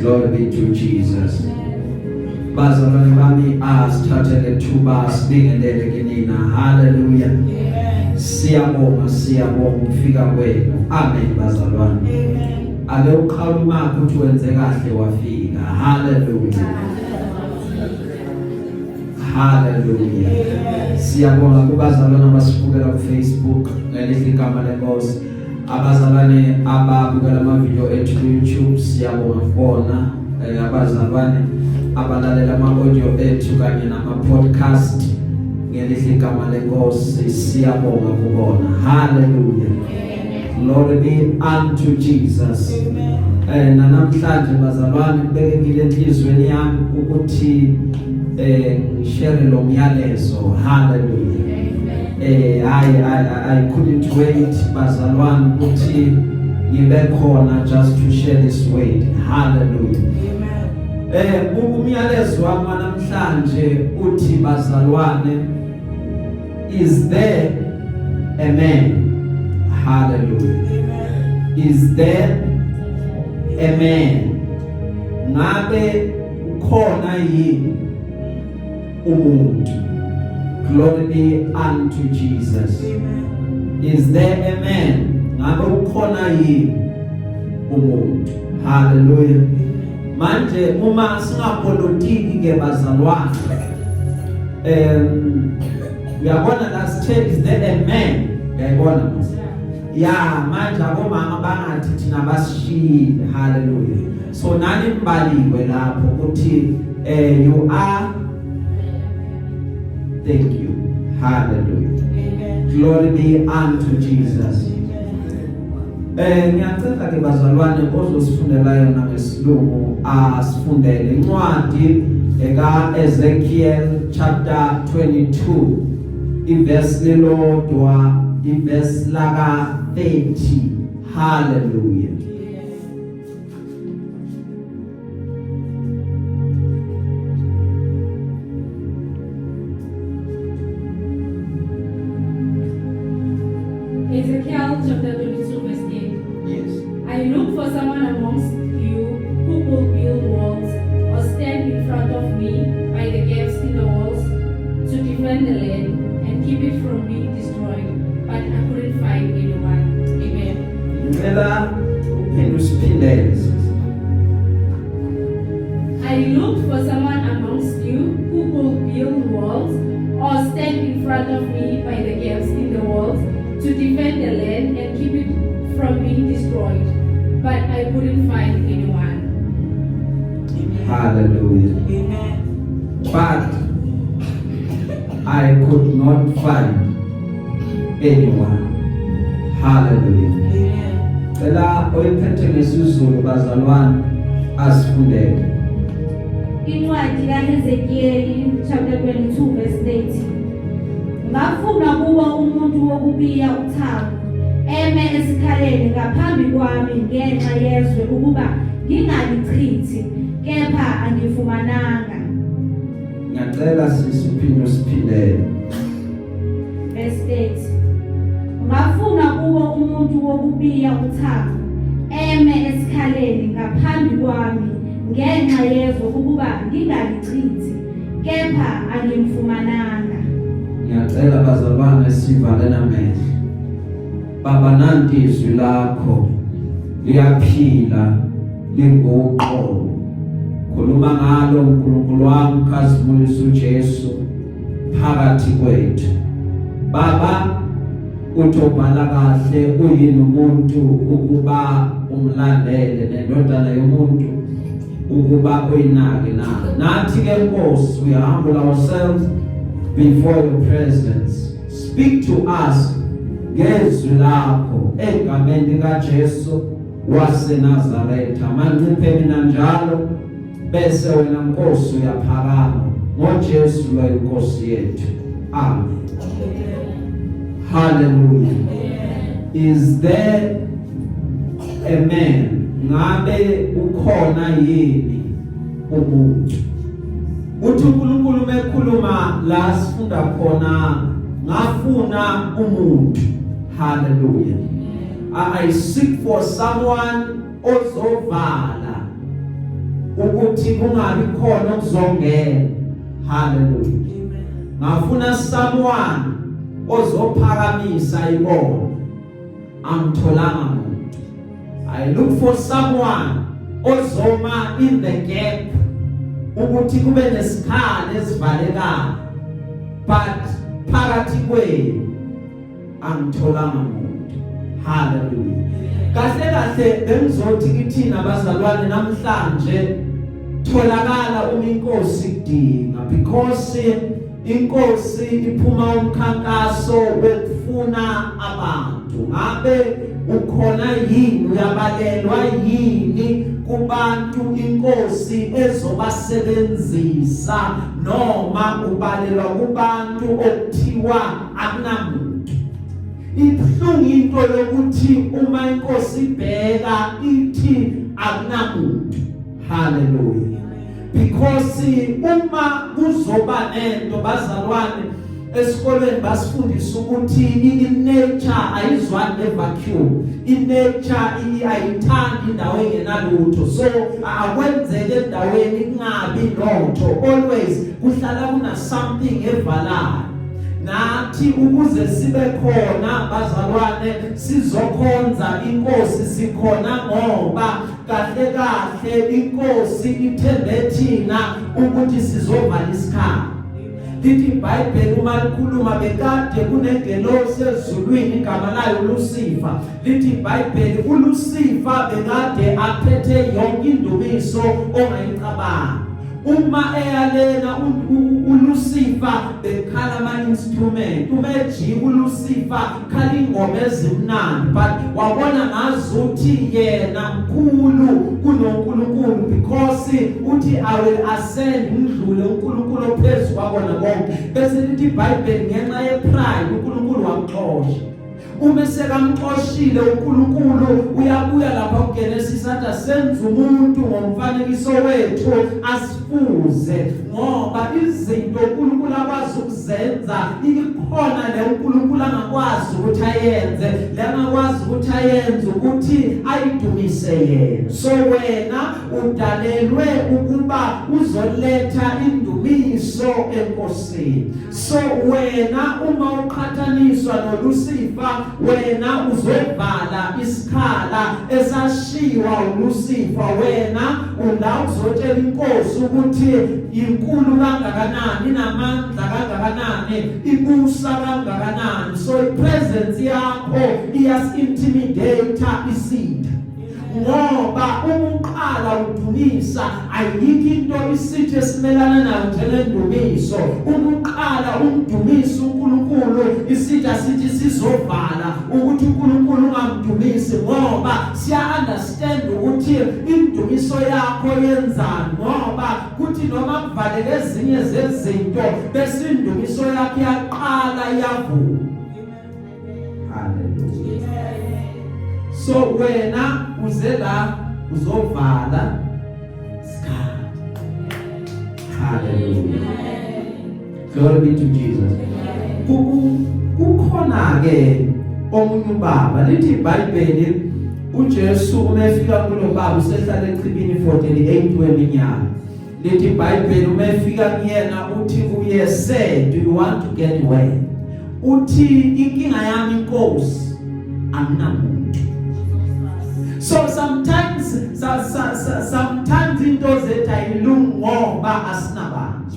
Glory be to Jesus. Bazalwane bami asithathele thuba sibingelele kinina. Hallelujah. Siyabonga ukufika kwenu. Amen bazalwane. Ake uqhawuma ukuthi wenze kahle wafika. Hallelujah. Hallelujah. Siyabonga kubazalwane abasibukela ku Facebook ngelihle igama lenkosi. Abazalwane ababukela ama video ethu ku YouTube siyabonga bona. Abazalwane abalalela ama audio ethu kanye nama podcast ngelihle igama lenkosi siyabonga kubona. Hallelujah. Glory be unto Jesus. Namhlanje bazalwane ngibekile enhlizweni yami ukuthi share lo myalezo. Hallelujah. I couldn't wait bazalwane ukuthi ngibe khona just to share this word. Hallelujah. Umyalezo wami namhlanje uthi bazalwane, is there a man? Hallelujah. Is there a man? Ngabe ukhona yini umuntu? Glory be unto Jesus. Is there a man? Ngabe ukhona yini umuntu? Hallelujah. Manje uma singapolitiki ke bazalwane, uyabona la sithe is there a man? Uyabona manje? Ya manje abomama bangathi thina basishile. Hallelujah. So nani mbaliwe lapho ukuthi you are. Thank you. Hallelujah. Amen. Glory be unto Jesus. Ngiyacela ke bazalwane ozosifundela yona ngesilungu asifundele incwadi eka Ezekiel chapter 22 iverse lelodwa iverse laka 30. Hallelujah. Ezekiel chapter 22 verse 8. Yes. I look for someone amongst you who will build walls or stand in front of me by the gaps in the walls to defend the land and keep it from being destroyed, but I couldn't find anyone. Amen. I looked for someone amongst you who will build walls or stand in front of me by the gaps in the walls to defend the land and keep it from being destroyed, but I couldn't find anyone. Amen. Hallelujah. Amen. But I could not find anyone. Hallelujah. Amen. Ela oyiphethe ngesizulu bazalwane asifundele. Incwadi kaEzekiel chapter 22 verse 30. Ngafuna kuwo umuntu wokubiya uthango eme esikhaleni ngaphambi kwami ngenxa yezwe ukuba ngingalichithi, kepha angifumananga. Ngiyacela siphindele. Verse 8. Ngafuna kuwo umuntu wokubiya uthango eme esikhaleni ngaphambi kwami ngenxa yezwe ukuba ngingalichithi, kepha angimfumananga. Ngiyacela bazalwane sivale namehlo. Baba nanti izwi lakho liyaphila lingoqobo. Khuluma ngalo uNkulunkulu wami khazimulisa uJesu phakathi kwethu. Baba utobhala kahle uyini umuntu ukuba umlandele nendodana yomuntu ukuba uyinake nawe. Nathi ke Nkosi we humble ourselves before your presence. Speak to us ngezwi lakho egameni likaJesu waseNazaretha. Manciphe mina njalo bese wena Nkosi uyaphakama ngoJesu lo Nkosi yethu. Amen. Hallelujah. Is there a man? Ngabe ukhona yini umuntu? Uthi uNkulunkulu mekhuluma la sifunda khona ngafuna umuntu. Hallelujah. I seek for someone ozovala ukuthi kungabi khona ukuzongena. Hallelujah. Ngafuna someone ozophakamisa ibona. Angitholanga umuntu. I look for someone ozoma in the gap ukuthi kube nesikhala esivalekayo. But phakathi kwenu angitholanga umuntu. Hallelujah. Kahle kahle bengizothi kithina bazalwane namhlanje tholakala uMinkosi kudinga because inkosi iphuma umkhankaso wekufuna abantu. Ngabe ukhona yini uyabalelwa yini kubantu inkosi ezobasebenzisa noma ubalelwa kubantu okuthiwa akunamuntu? Ibhlungu into lokuthi uma inkosi ibheka ithi akunamuntu. Hallelujah. Because uma kuzoba nento bazalwane esikoleni basifundisa ukuthi inature ayizwani nevacuum. Inature ayithandi indawo engenalutho. So akwenzeke endaweni kungabi lutho. Always kuhlala kuna something evalayo. Nathi ukuze sibe khona bazalwane sizokhonza inkosi sikhona ngoba kahle kahle inkosi ithembe thina ukuthi sizovala isikhala. Lithi iBhayibheli uma likhuluma bekade kunengelosi ezulwini igama layo uLucifer. Lithi iBhayibheli uLucifer bekade aphethe yonke indumiso ongayicabanga. Uma eyalena uLucifer bekhala ama-instrument. Umejika uLucifer khala ingoma ezimnandi, but wabona ngazuthi yena mkhulu kunoNkulunkulu because uthi I will ascend ngidlule uNkulunkulu ophezu kwabona konke. Bese lithi iBhayibheli ngenxa yepride uNkulunkulu wamxosha. Uma sekamxoshile uNkulunkulu uyabuya lapha kuGenesis athi senze umuntu ngomfanekiso wethu asifuze, ngoba izinto uNkulunkulu akwazi ukuzenza ikhona le uNkulunkulu angakwazi ukuthi ayenze, le angakwazi ukuthi ayenze ukuthi ayidumise yena. So wena udalelwe ukuba uzoletha indumiso enkosini. So wena uma uqhathaniswa noLucifer wena uzovala isikhala esashiwa uLucifer. Wena ula uzotshela inkosi ukuthi inkulu kangakanani, inamandla kangakanani, ibusa kangakanani. So ipresence yakho iyas-intimidate isitha. Ngoba umuqala udumisa ayikho into isithi esimelana nayo njengendumiso. Umuqala umdumisa uNkulunkulu isithi asithi sizovala ukuthi uNkulunkulu ungamdumisi, ngoba siya understand ukuthi indumiso yakho yenzani, ngoba kuthi noma kuvaleke ezinye zezinto bese indumiso yakho yaqala yavuka. Hallelujah. So wena uzela uzovala isikhala. Hallelujah. Glory be to Jesus. Kukhona ke omunye ubaba lithi iBhayibheli uJesu umefika kulo baba usehlala echibini 48 weminyaka. Lithi iBhayibheli umefika kuyena uthi kuye, say, do you want to get well? Uthi inkinga yami inkosi anginamuntu. So sometimes into zethu ayilungi ngoba asinabantu.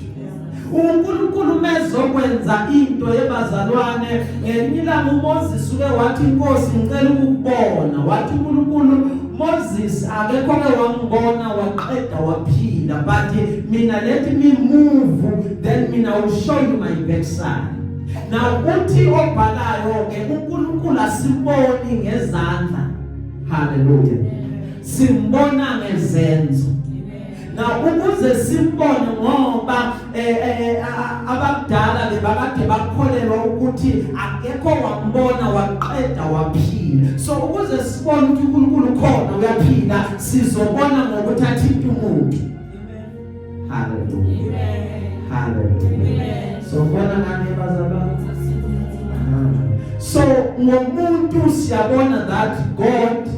uNkulunkulu mezokwenza into yebazalwane ngenyila uMoses uke wathi inkosi ngicela ukubona, wathi uNkulunkulu Moses akekho ke wangibona waqeda waphila, but mina let me move, then mina will show you my backside. Now uthi obhalayo ke uNkulunkulu asimboni ngezandla. Hallelujah. Simbona ngezenzo. Now ukuze simbone ngoba abadala bebakade bakholelwa ukuthi akekho wambona waqeda waphila. So ukuze sibone ukuthi uNkulunkulu khona uyaphila, sizobona ngokuthi athinta umuntu. Hallelujah. Hallelujah. So bona ngani bazalwane? So ngomuntu siyabona that God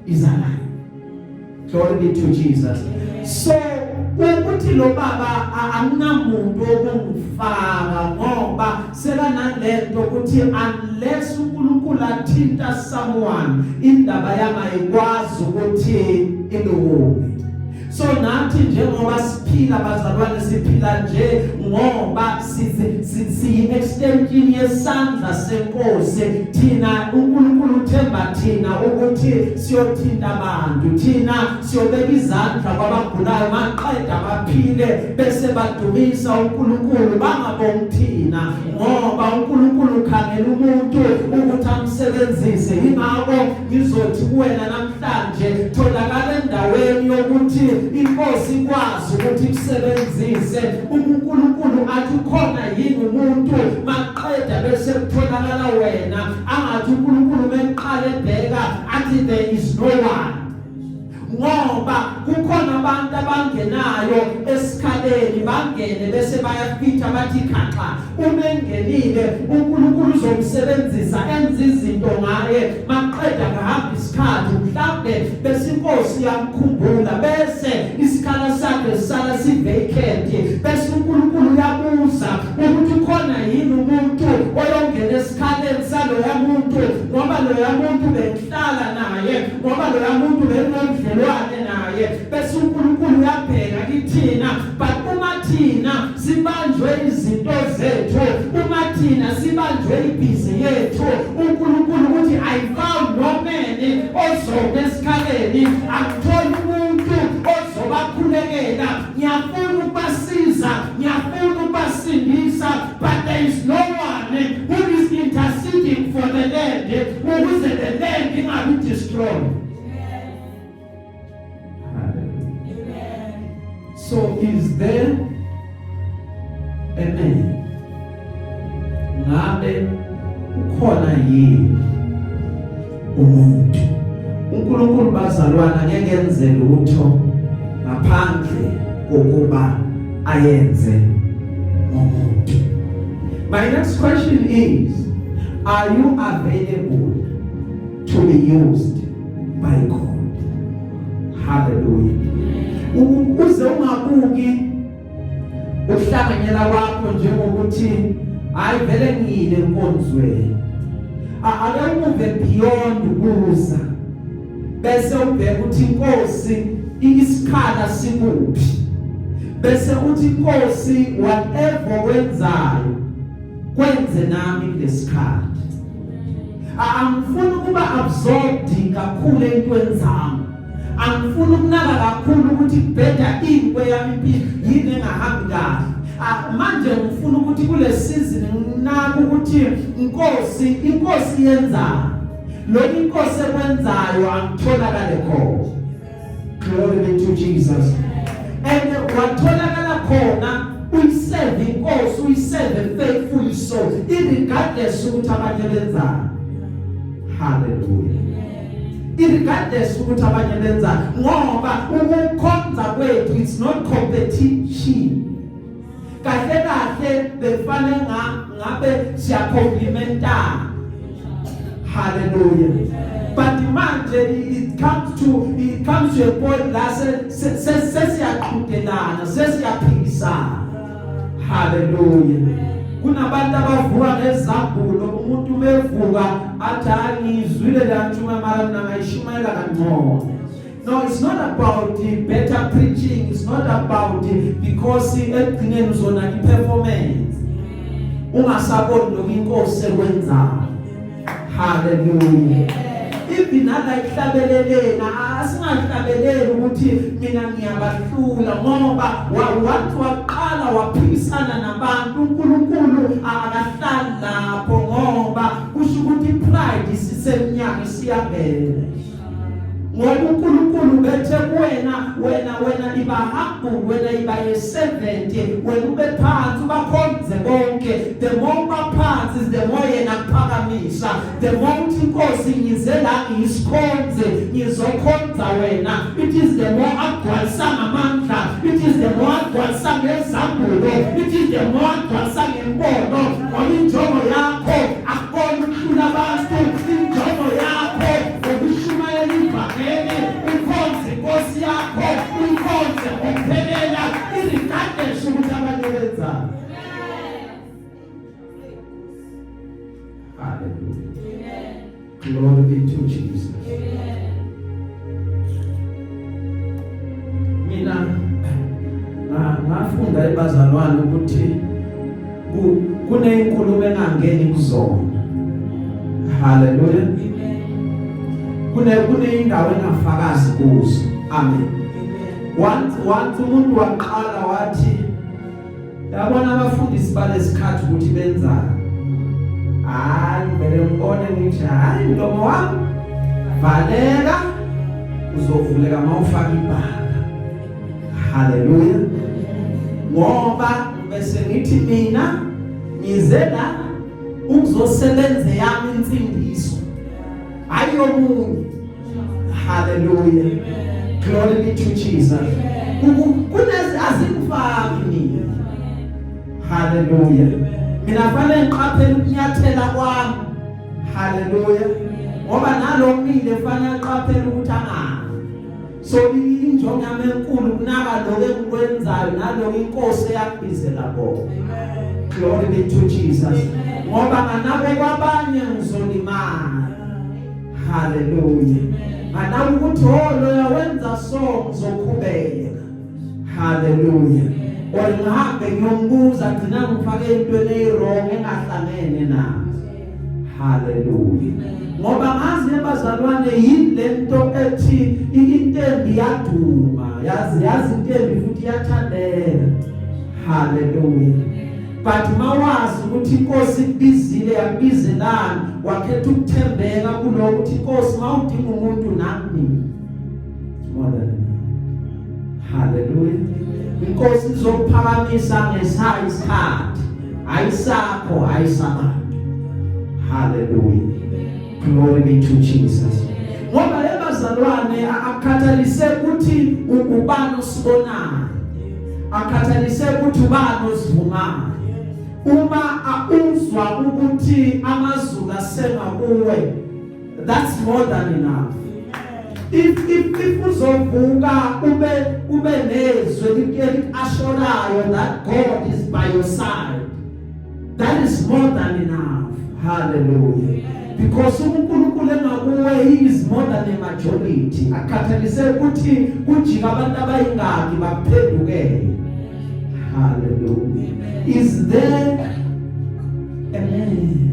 is alive. Glory be to Jesus. So ukuthi lo baba akunamuntu okungifaka ngoba sekanalento ukuthi unless uNkulunkulu athinta someone indaba yangayikwazi ukuthi ilunge. So nathi njengoba siphila bazalwane siphila nje ngoba si extension yesandla senkosi thina uNkulunkulu uthemba thina ukuthi siyothinta abantu thina siyobeka izandla kwabagulayo maqeda baphile bese badumisa uNkulunkulu bangabongi thina ngoba uNkulunkulu ukhangela umuntu ukuthi amsebenzise. Ingakho ngizothi kuwena namhlanje tholakala endaweni yokuthi inkosi ikwazi ukuthi ikusebenzise. uNkulunkulu athi khona yini umuntu maqeda bese kutholakala wena angathi uNkulunkulu meqala ebheka athi there is no one. Ngoba kukhona abantu abangenayo esikhaleni bangene bese bayafitha bathi khaxa umengenile uNkulunkulu uzomsebenzisa enza izinto ngaye maqeda ngahamba isikhathi mhlawumbe bese inkosi yamkhumbula bese isikhala sakhe sala sivacant bese uNkulunkulu uyabuza ukuthi khona yini umuntu oyongena esikhaleni saloya muntu ngoba loya muntu behlala naye ngoba loya muntu benomdlelwane naye bese uNkulunkulu uyabheka kithina. But uma thina sibanjwe izinto zethu uma thina sibanjwe ibhizi yethu uNkulunkulu uthi I found no man ozobe esikhaleni akutholi umuntu ozobakhulekela ngiyafuna ukubasiza ngiyafuna ukubasindisa but there is no one who is interceding for the land ukuze the land ingabi destroyed. So is there a man? Ngabe ukhona yini umuntu? uNkulunkulu bazalwana ngeke enze lutho ngaphandle kokuba ayenze umuntu. My next question is, are you available to be used by God? Hallelujah. Uze ungabuki ukuhlanganyela wakho njengokuthi hayi vele ngile enkonzweni. Ake move beyond ukuza bese ubheka ukuthi inkosi isikhala sikuphi bese uthi inkosi whatever wenzayo kwenze nami kulesikhathi. Angifuni ukuba absorbed kakhulu entweni zami. Angifuni ukunaka kakhulu ukuthi better inkwe yami yini engahambi kahle. Manje ngifuna ukuthi kule season nginaka ukuthi inkosi yenza lo inkosi ekwenzayo angitholakale khona. Glory be to Jesus. And watholakala khona uyiserve inkosi uyiserve faithfully so regardless ukuthi abanye benzani. Hallelujah. Regardless ukuthi abanye benza ngoba ukukhonza kwethu it's not competition. Kahle kahle befane ngabe siya complementana. Hallelujah. But manje it comes to a point la sesiyaqhudelana sesiyaphikisana. Hallelujah. Kunabantu abavuka ngezambulo umuntu umevuka athi angizwile la ntshuma mara mina ngayishumayela kancane. No, it's not about the better preaching. It's not about because ekugcineni uzona performance. Ungasaboni lo inkosi ekwenzayo. Hallelujah. Ibinala ihlabelelena asingahlabeleli ukuthi mina ngiyabahlula ngoba wathi waqala waphikisana nabantu uNkulunkulu akahlali lapho ngoba kusho ukuthi pride isisemnyama siyabela. Ngoba uNkulunkulu bethe wena iba humble wena iba ye-servant wena ube phansi ubakhonze bonke. The more baphansi the more yena kuphakamisa. The more uthi inkosi ngize la ngisikhonze ngizokhonza wena. It is the more agcwalisa ngamandla. It is the more agcwalisa ngezambulo. It is the more agcwalisa ngembono. Ngoba injongo yakho akukona ukuhlula abantu. Injongo yakho ukushumayela ivangeli ukhonze inkosi yakho ukhonze ngokuphelela ungangeni kuzona. Hallelujah. Kune indawo engafakazi kuzo. Amen. Once umuntu waqala wathi yabona abafundisi balesikhathi ukuthi benzani. Hayi vele ngibone ngithi hayi mlomo wami valeka uzovuleka mawufaka ibhanga. Hallelujah. Ngoba bese ngithi mina ngize la ukuzosebenza yami insindiso ayomunye. Hallelujah. Glory be to Jesus. Kunezi azimfaki mina. Hallelujah. Mina fanele ngiqaphele ukunyathela kwami. Hallelujah. Ngoba nalo mile fanele ngiqaphele ukuthi angani. So injongo yami enkulu kunaka lokho engikwenzayo naloko inkosi yakubizela bona. Glory be to Jesus. Ngoba nganabe kwabanye ngizolimala. Hallelujah. Nganabe ukuthi loya wenza so ngizoqhubeka. Hallelujah. Ngihambe ngiyombuza gcina ngifake into eyirong engahlangene nayo. Hallelujah. Ngoba ngazi abazalwane yilento ethi intembi yaduma, yazi intembi futhi yathandeka. Hallelujah. But mawazi ukuthi inkosi ibizile yabizelana wakhetha ukuthembeka kuloko ukuthi inkosi mawudinga umuntu nami. Hallelujah. Inkosi izophakamisa ngesikhathi ayisakho ayisabantu. Hallelujah. Glory be to Jesus. Ngoba lebazalwane akathalise ukuthi ubani usibonayo, akathalise ukuthi ubani usivumayo. Uma uzwa ukuthi amazulu asenga kuwe, that's more than enough. If uzovuka ube nezwe likashorayo that God is by your side, that is more than enough. Hallelujah. Because uNkulunkulu engakuwe he is more than a majority. Akathalise ukuthi kujika abantu abayingaki baphendukele. Hallelujah. Is there amen?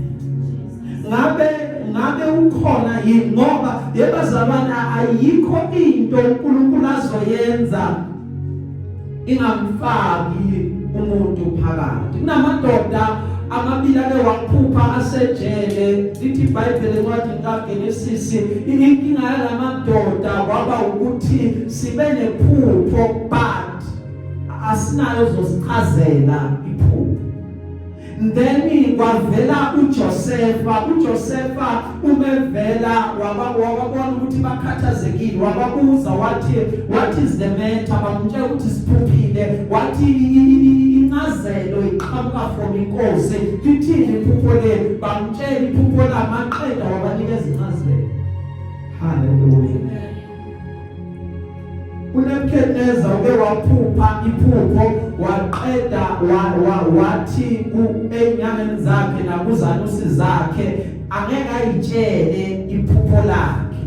Ngabe ukhona yini ngoba yebazalwana ayikho into uNkulunkulu azoyenza ingamfaki umuntu phakathi. Kunamadoda amabili ake waphupha asejele lithi iBhayibheli encwadini kaGenesis inkinga yalamadoda kwaba ukuthi sibe nephupho but asinayo zosichazela iphupho. Then kwavela uJosepha umevela wababona ukuthi bakhathazekile wababuza wathi what is the matter, bamtshela ukuthi siphuphile, wathi incazelo iqhamuka from inkosi lithini iphupho leli, bamtshela iphupho lamaqeda wabanikeza incazelo. Hallelujah. uNebukadneza uke waphupha iphupho waqeda wathi enyangeni zakhe nakuzanusi zakhe angeke ayitshele iphupho lakhe.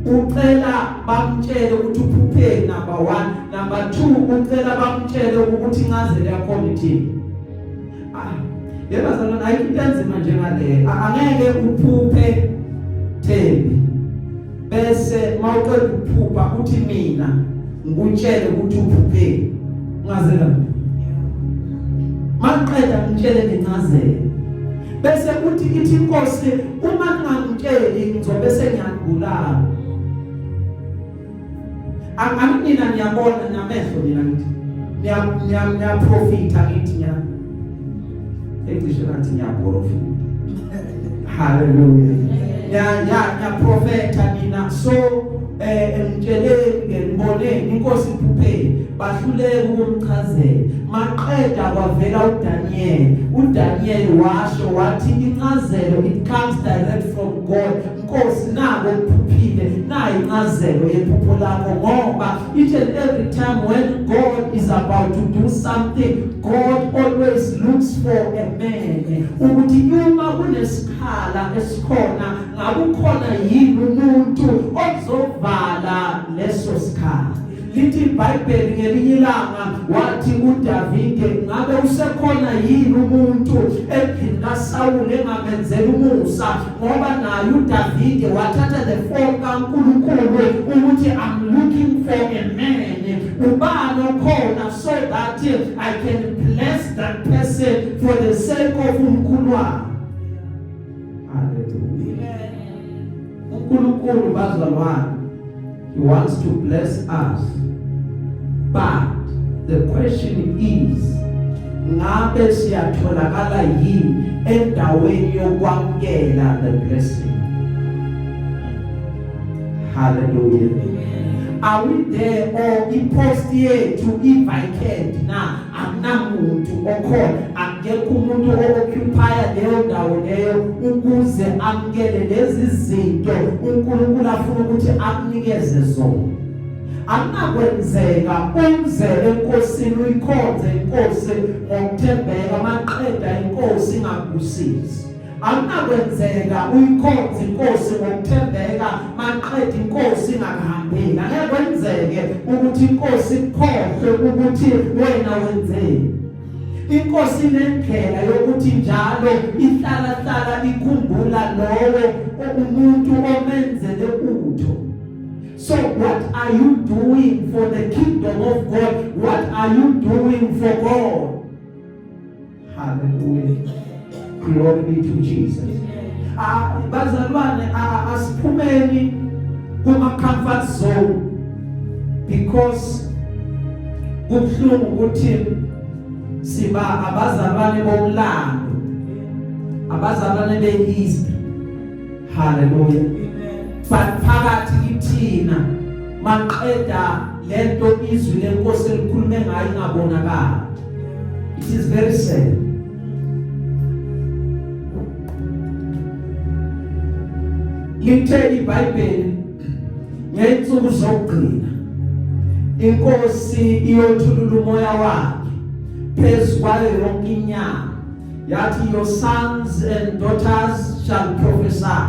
Ucela bamtshele ukuthi uphuphe number 1, number 2 ucela bamtshele ukuthi incazelo yakho ithini. Yebazalwana ayikho enzima njengale, angeke uphuphe Thembi bese mawuqeda ukuphupha uthi mina ngikutshele ukuthi uphuphe ngazela maqeda ngitshele ngincazelo bese uthi ithi inkosi uma ngangitsheli ngizobe sengiyagulana. Mina ngiyabona namehlo mina ngithi niyaprofita ngithi eklishe nathi ngiyaprofita. Hallelujah. Ya profeta nina so ngitsheleni ngibone inkosi iphuphe bahluleke ukumchazela. Maqeda kwavela uDaniel washo wathi incazelo it comes direct from God. Inkosi nako uphuphile nayo incazelo yephupho lakho ngoba each and every time when God is about to do something God always looks for a man. Ukuthi uma kunesikhala esikhona ngakukhona yini umuntu ozovala leso sikhala. lithi iBhayibheli ngelinye ilanga wathi uDavide ngabe usekhona yini umuntu endlini kaSawule engamenzela umusa ngoba naye uDavide wathatha the form kaNkulunkulu ukuthi I'm looking for a man ubani okhona so that I can bless that person for the sake of uNkulunkulu. Hallelujah. uNkulunkulu bazalwane, He wants to bless us, but the question is ngabe siyatholakala yini endaweni yokwamkela the blessing? Hallelujah. Are we there or ipost yethu i-vacant na akunamuntu okhona akekho umuntu o-occupy leyo ndawo leyo ukuze amkele lezi zinto uNkulunkulu afuna ukuthi akunikeze zona? Akunakwenzeka umze enkosini uyikhonze inkosi ngokuthembeka maqeda inkosi ingakubusisi. Akunakwenzeka uyikhonze inkosi ngokuthembeka maqeda inkosi ingakahambeli. Angeke kwenzeke ukuthi inkosi ikhohlwe ukuthi wena wenzeni. Inkosi inendlela yokuthi njalo ihlala ikhumbula lowo umuntu omenzele utho. So what are you doing for the kingdom of God? What are you doing for God? Hallelujah. Glory be to Jesus. Bazalwane, asiphumeni kuma comfort zone, because kubhlungu ukuthi siba abazalwane bomlando, abazalwane behistory. Hallelujah. But phakathi kithina maqeda lento izwi lenkosi elikhulume ngayo ingabonakala. It is very sad. Lithe iBhayibheli ngensuku zokugcina inkosi iyothulula umoya wakhe phezu kwayo yonke inyama, yathi your sons and daughters shall prophesy,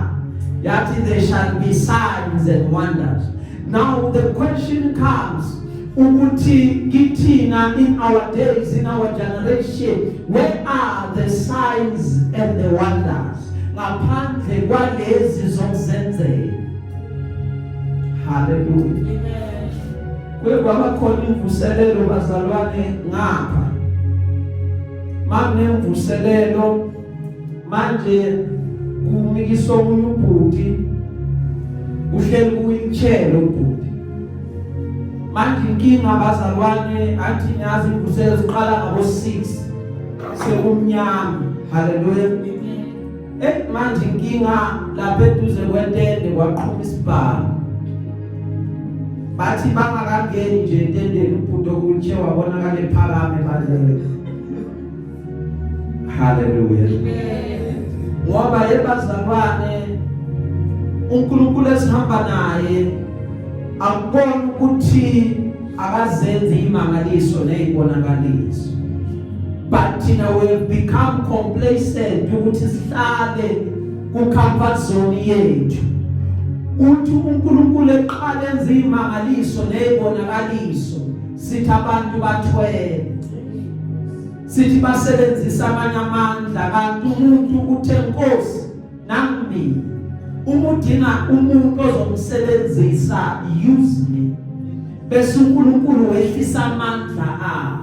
yathi there shall be signs and wonders. Now the question comes, ukuthi kithina in our days, in our generation, where are the signs and the wonders? Ngaphandle kwalezi zokuzenzela. Hallelujah. Kwaba khona imvuselelo bazalwane ngapha. Makunemvuselelo manje kumikiswa umuntu ubhuti uhleli kuyimtshelo ubhuti. Manje inkinga bazalwane athi nyazi imvuselelo siqala ngabo 6 sekumnyama. Hallelujah. Manje inkinga lapha eduze kwentende kwaqhuma isibhamu. Bathi bangakangeni nje entendeni ubhuti okuntshe wabonakala ephakame badlele. Hallelujah. Ngoba yebazalwane uNkulunkulu esihamba naye akubona ukuthi akazenze imangaliso nezibonakaliso. But we have become complacent ukuthi sihlale ku comfort zone yethu. Uthi uNkulunkulu eqala enze imangaliso nezibonakaliso, sithi abantu bathwele, sithi basebenzisa amanye amandla, kanti umuntu uthe Nkosi nami umudinga umuntu ozomsebenzisa, use me. Bese uNkulunkulu wehlisa amandla akhe.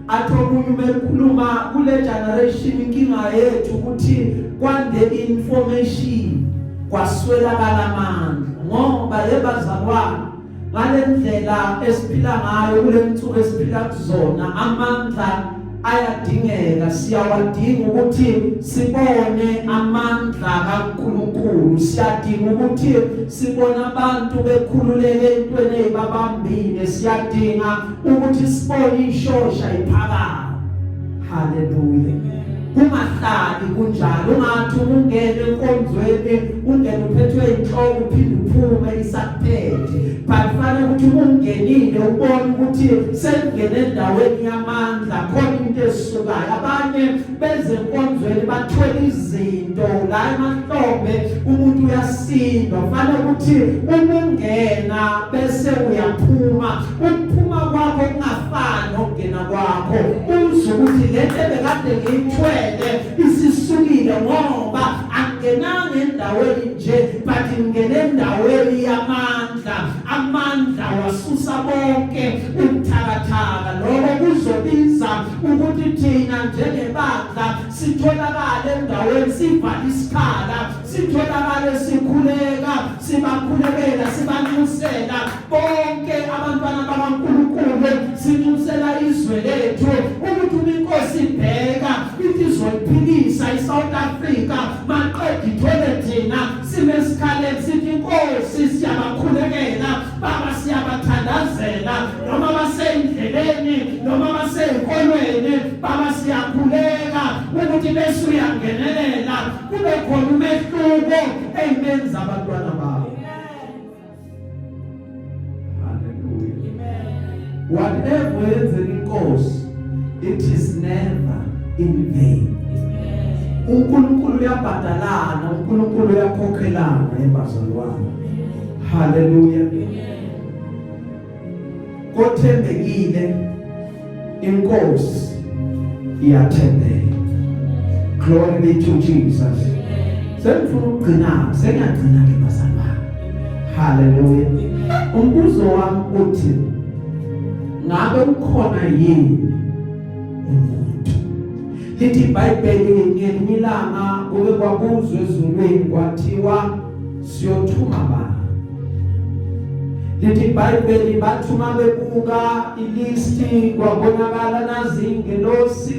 Athokunye umekhuluma kule generation inkinga yethu ukuthi kwande information kwaswelakala amandla, ngoba yebazalwane ngalendlela esiphila ngayo kule ntsuku esiphila kuzona amandla ayadingeka. Siyawadinga ukuthi sibone amandla kaNkulunkulu, siyadinga ukuthi sibone abantu bekhululeke entweni ezibabambile, siyadinga ukuthi sibone ishosha iphakama. Hallelujah. Kungahlali kunjalo, ungathi ungene enkonzweni ungene uphethwe inhloko uphinde uphume isakuphethe. Kufanele ukuthi ungenile ubone ukuthi sengene endaweni yamandla, khona into esisukayo abanye bezenkonzweni bathwele izinto la emahlombe umuntu uyasindwa fanele ukuthi umungena bese uyaphuma ukuphuma kwakho kungafani nokungena kwakho uzwe ukuthi lento bekade ngiyithwele isisukile ngoba angenanga endaweni nje but ngene endaweni amandla wasusa bonke ubuthakathaka lokho kuzobiza ukuthi thina njengebandla sitholakala endaweni sivala isikhala sitholakala sikhuleka sibakhulekela sibanxusela bonke abantwana bakaNkulunkulu sinxusela izwe lethu ukuthi inkosi ibheka ithi izophilisa iSouth Africa maqedwe ithole thina simesikhaleni sithi inkosi siyabakhulekela baba siyabathandazela noma basendleleni noma basenkolweni baba siyakhuleka ukuthi bese uyangenelela kube khona umehluko ey'meni zabantwana babo. Hallelujah. Whatever yenzeka inkosi it is never in vain. uNkulunkulu uyabhadalana, uNkulunkulu uyakhokhelana ebazalwane. Hallelujah. Kothembekile inkosi iyathembeka. Glory be to Jesus. Sengifuna ukugcina, sengiyagcina ke bazalwane. Hallelujah. Umbuzo wami uthi ngabe ukhona yini umuntu? Lithi iBhayibheli ngelinye ilanga kuke kwabuzwa ezulwini kwathiwa siyothuma bani. Lithi iBhayibheli bathuma bebuka ilisti kwabonakala nazi ingelosi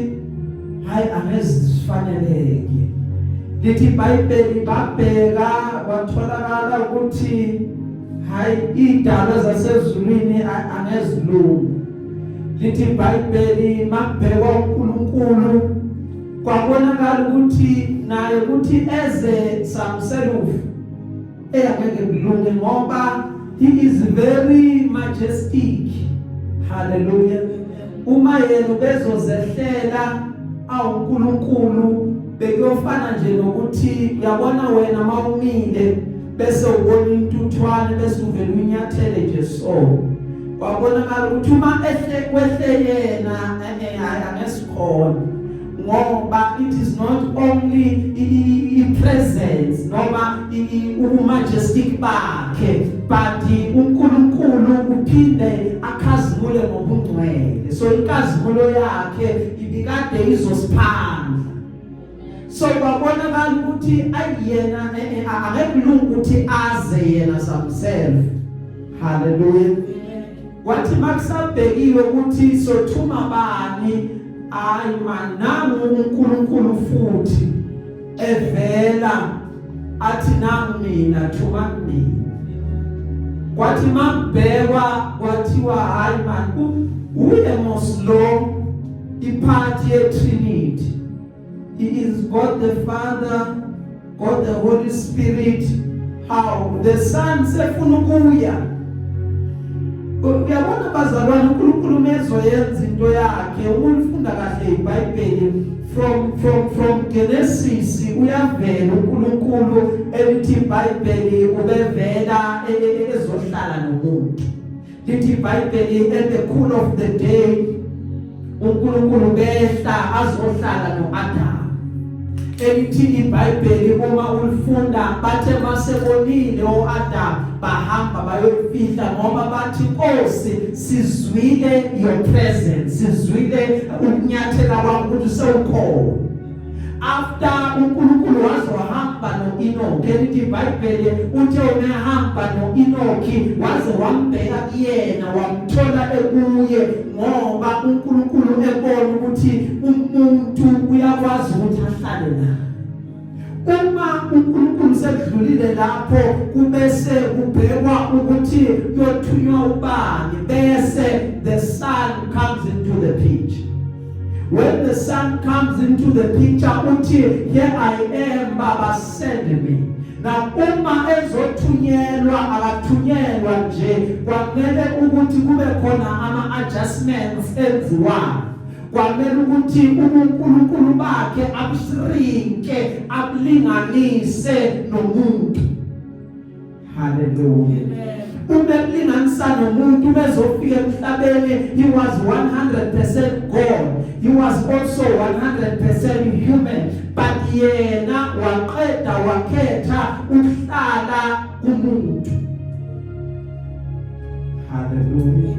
hayi angezifaneleke. Lithi iBhayibheli babheka kwatholakala ukuthi hayi idalwa zasezulwini angezilungu. Lithi iBhayibheli mabheka uNkulunkulu kwabonakala ukuthi naye ukuthi eze himself angeke kulunge ngoba he is very majestic. Hallelujah. Uma yena bezozehlela awuNkulunkulu bekuyofana nje nokuthi uyabona wena mawumile bese ubona intuthwane bese uvela unyathele nje so kwabonakala ukuthi uma kwehle yena angesikhona ngoba it is not only i presence noma umajestic bakhe but uNkulunkulu uphinde akhazimule ngobungcwele so inkazimulo yakhe ibikade izosiphandla. So kwabonakala ukuthi ayena akekulunga ukuthi aze yena himself. Hallelujah. Wathi makusabhekiwe ukuthi sothuma bani ayi manami uNkulunkulu futhi evela athi nami mina thuma mina. Kwathi mabhekwa kwathiwa hayi man uye moslo iphathi yeTrinity. He is God the Father, God the Holy Spirit. How the Son sefuna ukuya. Uyabona bazalwane uNkulunkulu mezoyenza into yakhe ukufunda kahle iBhayibheli from Genesis uyavela uNkulunkulu elithi iBhayibheli ubevela ezohlala nomuntu. Lithi iBhayibheli at the cool of the day uNkulunkulu behla azohlala noAdam. Elithi iBhayibheli uma ulifunda bathe masebonile oAdam bahamba bayofihla ngoba bathi Nkosi sizwile your presence, sizwile ukunyathela kwakho ukuthi sewukhona. After uNkulunkulu wazohamba noEnoki, elithi iBhayibheli uthe umehamba noEnoki waze wambheka yena wamthola ekuye ngoba uNkulunkulu ebona ukuthi umuntu uyakwazi ukuthi ahlale naye. Uma uNkulunkulu sedlulile lapho kubese kubhekwa ukuthi yothunywa ubani bese the Son comes into the picture. When the Son comes into the picture uthi here I am Baba send me. Na uma ezothunyelwa akathunyelwa nje kwamele ukuthi kube khona ama adjustments enziwayo. kwamele ukuthi uNkulunkulu bakhe abusrinke abulinganise nomuntu. Hallelujah. Umekulinganisa nomuntu bezofika emhlabeni, he was 100% God. He was also 100% human, but yena waqeda wakhetha ukuhlala kumuntu. Hallelujah.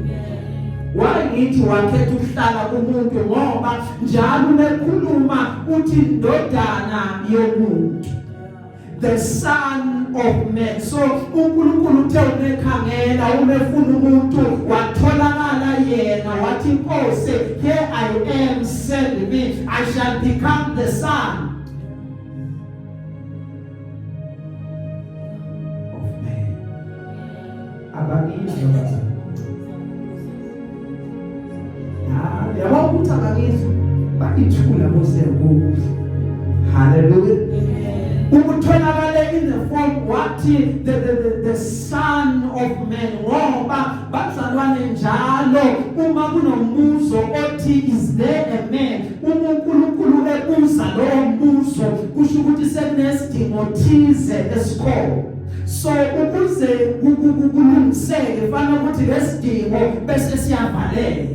Why ngithi wakhetha ukuhlala kumuntu? Ngoba njalo nekhuluma uthi indodana yomuntu, the son of man. So uNkulunkulu uthe unekhangela umefuna umuntu watholakala yena wathi Nkosi, here I am, send me, I shall become the son of man. Abangizwa bazalwane. Yabo ukuthi abangizwa bayithula bosengubo. Hallelujah. Ukutholakala in the form what the son of man. Ngoba bazalwane njalo uma kunombuzo othi is there a man, uNkulunkulu ebuza lowo mbuzo kusho ukuthi sekunesidingo thize esikole. So ukuze kulungiseke fanele ukuthi lesidingo bese siyavalela,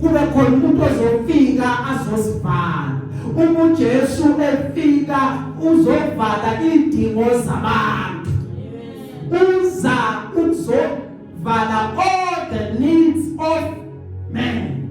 kube khona umuntu ozofika azosivala. Uma Jesu efika uzovala idingo zabantu, uza ukuzovala all the needs of men.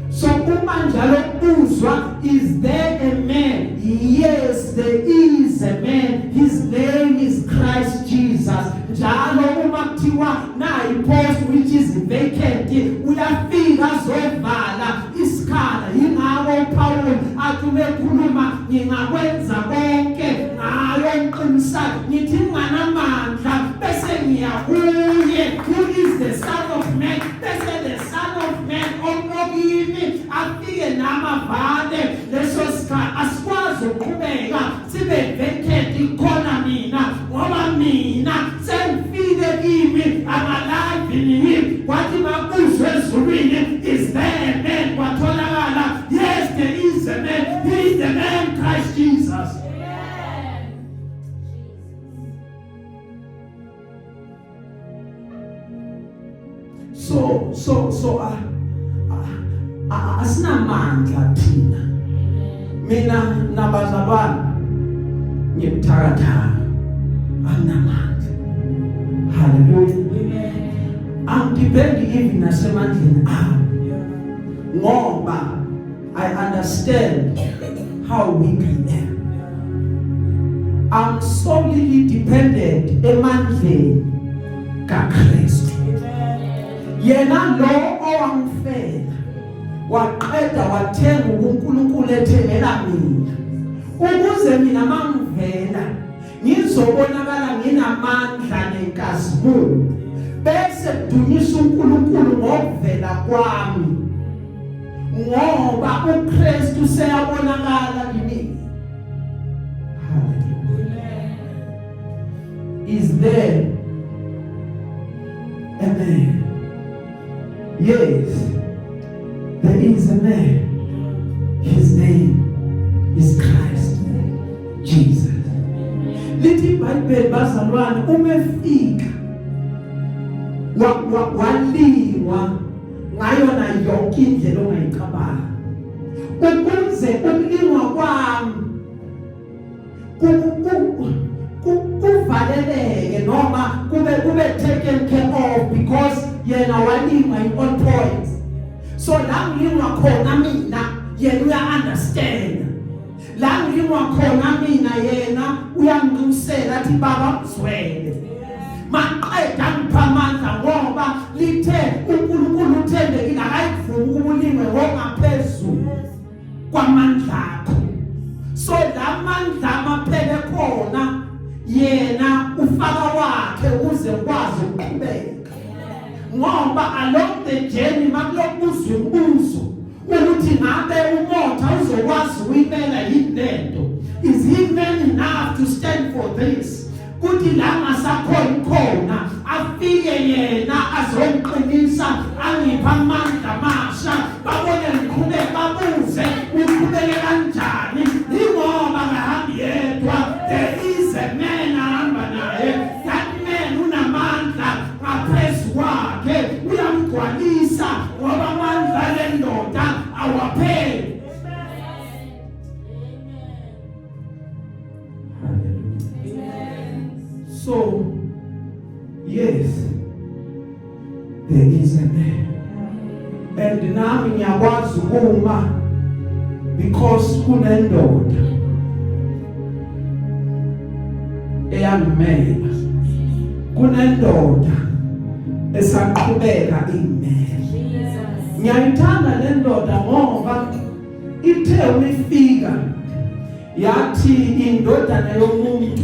So uma njalo uzwa, is there a man? Yes, there is a man. His name is Christ Jesus. Njalo uma kuthiwa na post which is vacant, uyafika zovala isikhala. Yingakho Paul atume khuluma ngingakwenza konke ngayo nqinisa ngithi nganamandla bese ngiyakuye. Who is the son of man? Bese the son of man omokimi afike namavale leso sikhala. Asikwazi ukuqhubeka sibe vacant ikhona mina ngoba mina sengifike kimi amalive in him. Kwathi makuzwe ezulwini, is there a man? Watholakala, yes there is a man. He is the man Christ Jesus. So asinamandla thina. Mina nabazalwane ngibuthakathaka, anginamandla. Hallelujah. Angidipendi even nasemandleni ami, ngoba I understand how weak I am. I'm solely dependent emandleni kaKristu. Yena lo owangifela waqeda wathenga uNkulunkulu ethengela mina, ukuze mina mangivela ngizobonakala nginamandla nenkazimulo, bese kudunyiswa uNkulunkulu ngokuvela kwami, ngoba uKristu seyabonakala kimi. Is there a man? Yes, there is a man. His name is Christ Jesus. Lithi iBhayibheli bazalwane, umefika walingwa ngayona yonke indlela ongayicabanga, ukuze ukulingwa kwami kuvaleleke noma kube taken care of, because yena walingwa in all points. So la ngilingwa khona mina yena uya-understand, la ngilingwa khona mina yena uyangiqinisela athi baba mzwele. Maqeda ngipha amandla ngoba lithe uNkulunkulu uthembekile, akayivumi ukulingwe ngokungaphezulu kwamandla akho. So la mandla amaphele khona yena ufaka wakhe ukuze ukwazi ukuqhubeka, ngoba along the journey makulokuzwa umbuzo ukuthi ngabe umotha uzokwazi uyimela yini lento. Is he man enough to stand for this? kuthi la ngasakhona khona afike yena azongiqinisa angipha amandla amasha babone ngiqhubeka babuze uqhubeke kanjani ingoba ngahambi yedwa there is a man ahamba naye that man unamandla ngaphezu kwakhe uyamgcwalisa ngoba amandla lendoda awapheli. So, yes, there is a man. And nami ngiyakwazi uma because kunendoda eyangimela, kunendoda esaqhubeka imele. Ngiyayithanda le ndoda ngoba ithe uyifika yathi indodana yomuntu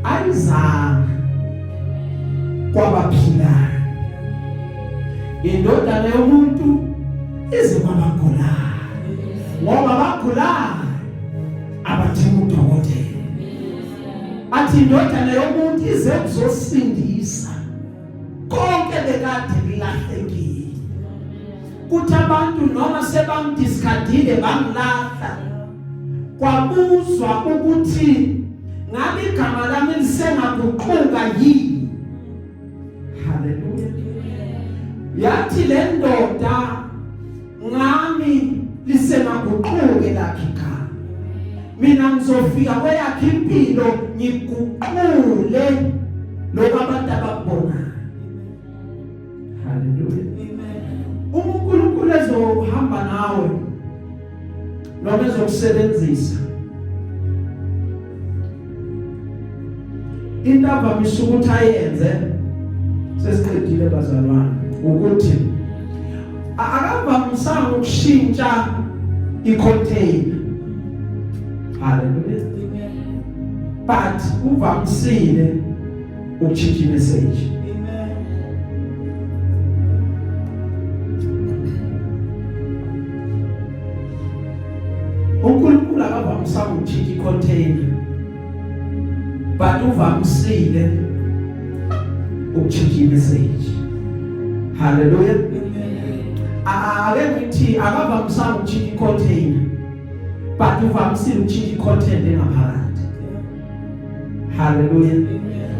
ayizanga kwabaphilayo, indodana yomuntu izibabagulayo ngoba bagulayo abadinga udokotela. Athi indodana yomuntu ize kuzosindisa konke bekade kulahlekile. Kuthi abantu noma sebamdiskadile bamlahla kwabuzwa ukuthi ngabe igama lami lisengaguquka yini. Haleluya. Yathi le ndoda ngami lisengaguquke lakhe igama, mina ngizofika kweyakhe impilo ngiguqule lokho abantu abakubonayo. Haleluya. uNkulunkulu ezohamba nawe noma ezokusebenzisa into avamise ukuthi ayenze sesiqedile bazalwane ukuthi akavamisanga ukushintsha icontainer. Hallelujah. But uvamisile ukushintsha imessage. uNkulunkulu akavamisanga ukushintsha icontainer, but uvamisile ukushintsha imessage. Hallelujah. Ake ngithi akavamisanga ukushintsha icontainer, but uvamisile ukushintsha icontent engaphakathi. Hallelujah.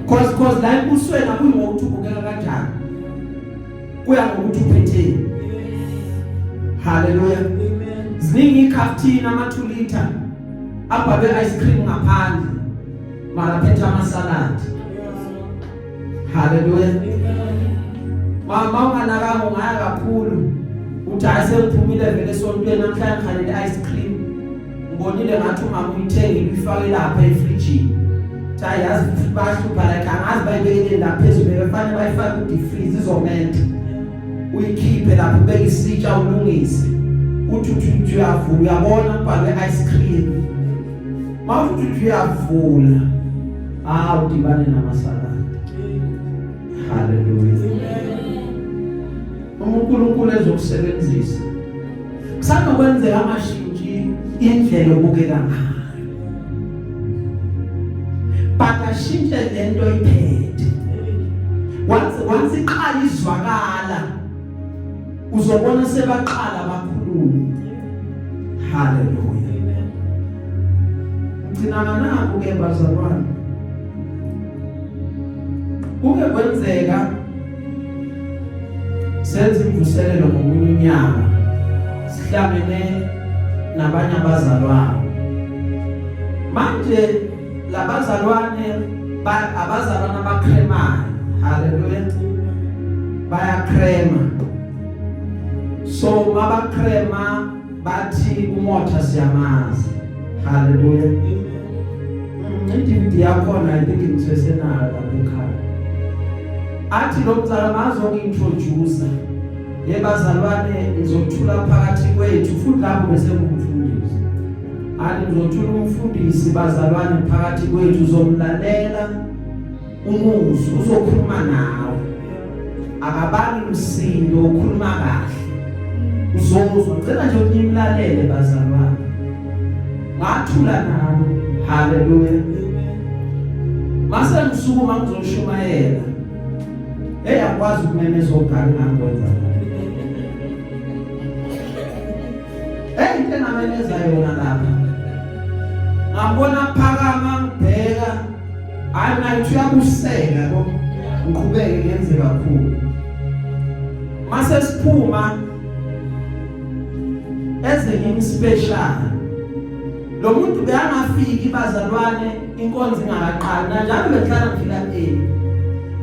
Cause la kuswena kuyingokuthi ubukeka kanjani, kuya ngokuthi uphetheni. Hallelujah. Ziningi ikhaftini ama-2 liter abhabe ice cream ngaphandle mara phethe amasaladi. Hallelujah. Mama unganakanga ungaya kakhulu uthi ayisephumile vele esontweni namhlanje khalele ice cream ngibonile ngathi umama uyithengile uyifake lapha efrijini. Cha yazi bahlupha like angazi bayibekele lapha phezulu befanele bayifake ku-deep freeze izomente. Uyikhiphe lapha ubeke isitsha ulungise. Uthi uyavula uyabona kubhalwe ice cream. Mawuthi uyavula udibane namasaladi. Hallelujah. uNkulunkulu ezokusebenzisa kusanokwenzeka amashintshi indlela obukeka ngayo, but ashintshe lento iphethe. Once iqala izwakala uzobona sebaqala bakhuluma. Hallelujah. Ngicina naku ke bazalwane, kuke kwenzeka senze imvuselelo ngomunye unyaka sihlangene nabanye abazalwane. Manje labazalwane abazalwane abakremayo. Hallelujah. Bayakrema. So mabakrema bathi umotha siyamazi. Hallelujah. Individi yakhona I think ngisesenayo lapha ekhaya. Athi lo mzala mazongi-introduce yebazalwane ngizothula phakathi kwethu futhi lapho bese ngumfundisi. Athi ngizothula umfundisi bazalwane phakathi kwethu uzomlalela umuzi uzokhuluma nawe. Akabani umsindo ukhuluma kahle. Uzozwa ngicela nje ukuthi nimlalele bazalwane. Ngathula nawe. Hallelujah. mase ngisukuma ngizoshumayela yakwazi ukumemeza ogari ngakwenza into engamemeza yona lapha ngabona phakama ngibheka anathi uyabusela ko ngiqhubeke ngenze kakhulu mase siphuma ezinye special lo muntu beyangafiki bazalwane inkonzo ingakaqali njalo behlala ngifika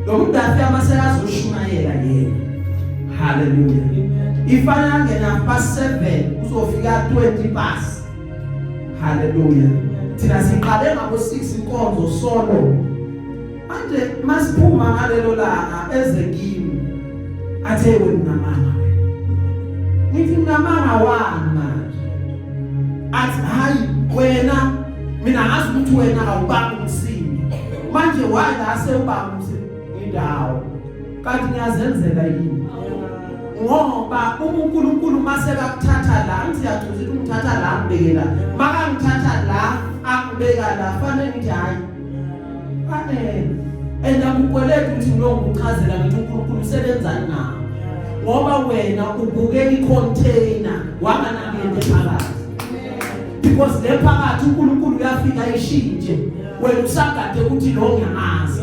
lo muntu afika mase yazoshumayela yena haleluya ifana ngena past 7 uzofika 20 past haleluya thina siqale ngabo 6 inkonzo solo manje masiphuma ngalelo langa ezekimi athe wena mama nithi mama wani manje athi hayi wena mina ngazi ukuthi wena awubanga umsindo manje wala asebanga umsindo indawo kanti ngiyazenzela yini ngoba uNkulunkulu mase kakuthatha la ngiyacuza ukuthi umthatha la ngibekela maka ngithatha la angibeka la fanele ngithi hayi fanele endamukweleka ukuthi lo ngichazela ngithi uNkulunkulu usebenzani nawe ngoba wena ubukela icontainer wanganangene phakathi because le phakathi uNkulunkulu uyafika ishintshe wena usagade ukuthi lo ngiyamazi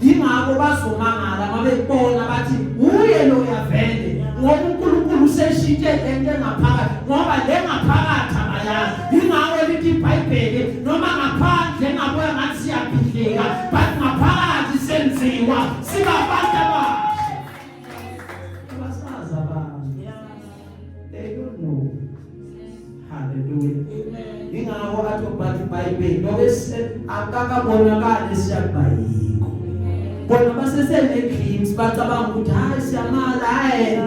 ingakho bazomangala mabebona bathi uye lo yavele ngoba uNkulunkulu useshintshe lento engaphakathi ngoba le ngaphakathi abayazi ingakho lithi iBhayibheli noma ngaphandle ngaboya ngathi siyaphileka but ngaphakathi senziwa sibabantu abasha abasazi abantu they don't know hallelujah ingakho athi bathi iBhayibheli lokho akakabonakala siyabayiko bona basesele dreams bacabanga ukuthi hayi siyamala hayi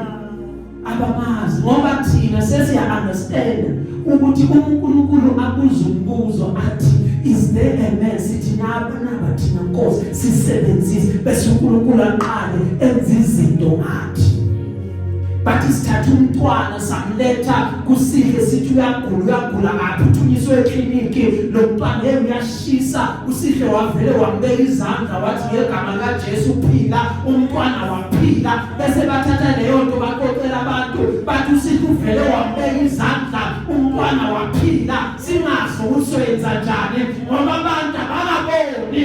abamazi ngoba thina sesiya understand ukuthi uNkulunkulu abuza umbuzo athi is there a man sithi naba thina Nkosi sisebenzise bese uNkulunkulu aqale enze izinto ngathi bathi sithatha umntwana samletha kusihle sithi uyagula ngaphuthunyiso ekliniki lo mntwana uyashisa usihle wavele wambeka izandla wathi ngegama kaJesu phila umntwana waphila bese bathatha leyo nto baqoqela abantu bathi usihle uvele wambeka izandla umntwana waphila singazi ukusenza njani ngoba abantu abangaboni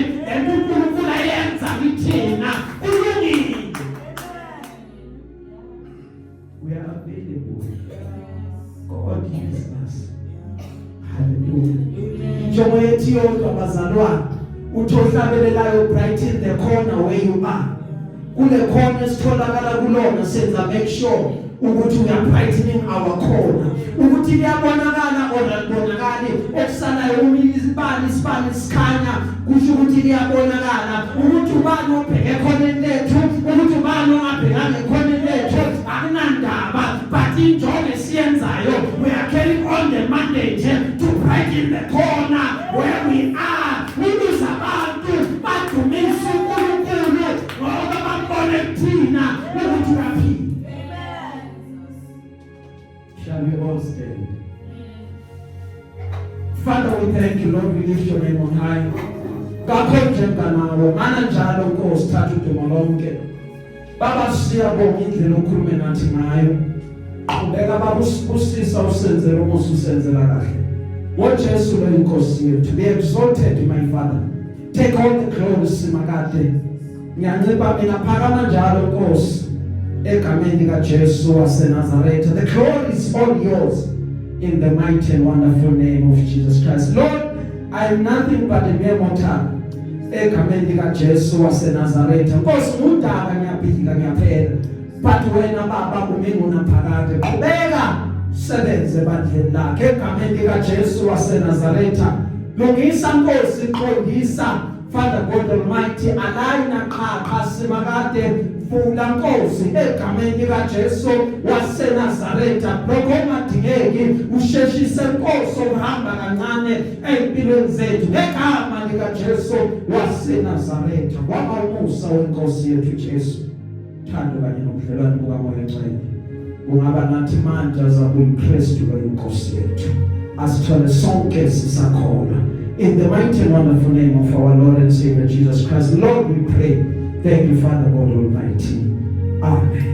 uNkulunkulu ayenza kithina kulungile. We are available. God uses us. Hallelujah. Njengoba yethi yonke abazalwane uthohlabelelayo brighten the corner where you are. Kule corner sitholakala kulona senza make sure ukuthi we are brightening our corner. Ukuthi liyabonakala bonakali okusalayo umizibani isibani sikhanya kusho ukuthi liyabonakala ukuthi ubani ubheke khona lethu ukuthi ubani ongabhekanga khona lethu akunandaba but injongo esiyenzayo we are carrying on the mandate to brighten the corner where we are. Ukuze abantu badumisa uNkulunkulu ngoba babone thina ukuthi uyaphila. Shall we all stand? Father, we thank you, Lord. We lift your name on high. Kakhonje nganawo mana njalo Nkosi thathu dumo lonke. Baba siyabonga indlela okhulume nathi ngayo. Ubeka baba usisa usenzele umusa usenzela kahle. ngoJesu lo inkosi yethu be exalted my Father. Take all the glory simakade. Ngiyanceba mina phakama njalo Nkosi egameni kaJesu waseNazaretha. The glory is all yours in the mighty and wonderful name of Jesus Christ. Lord, I am nothing but a mere mortal. Egameni kaJesu waseNazaretha. Nkosi ngundaba ngiyaphila ngiyaphela. But wena baba umengona phakade. Qhubeka sebenze bandleni lakhe egameni kaJesu waseNazaretha. Lungisa Nkosi qondisa Father God Almighty alayina qhaqa simakade fula Nkosi egameni kaJesu waseNazaretha. Lokho kungadingeki usheshise Nkosi ukuhamba kancane empilweni zethu egama likaJesu waseNazaretha. Waba umusa weNkosi yethu Jesu. Thando kanye nobudlelwano bukaMoya Ngcwele ungaba nathi manje azakuyiKristu lo inkosi yethu. Asithole sonke sisakhona In the mighty and wonderful name of our Lord and Savior Jesus Christ, Lord, we pray. Thank you, Father God Almighty. Amen.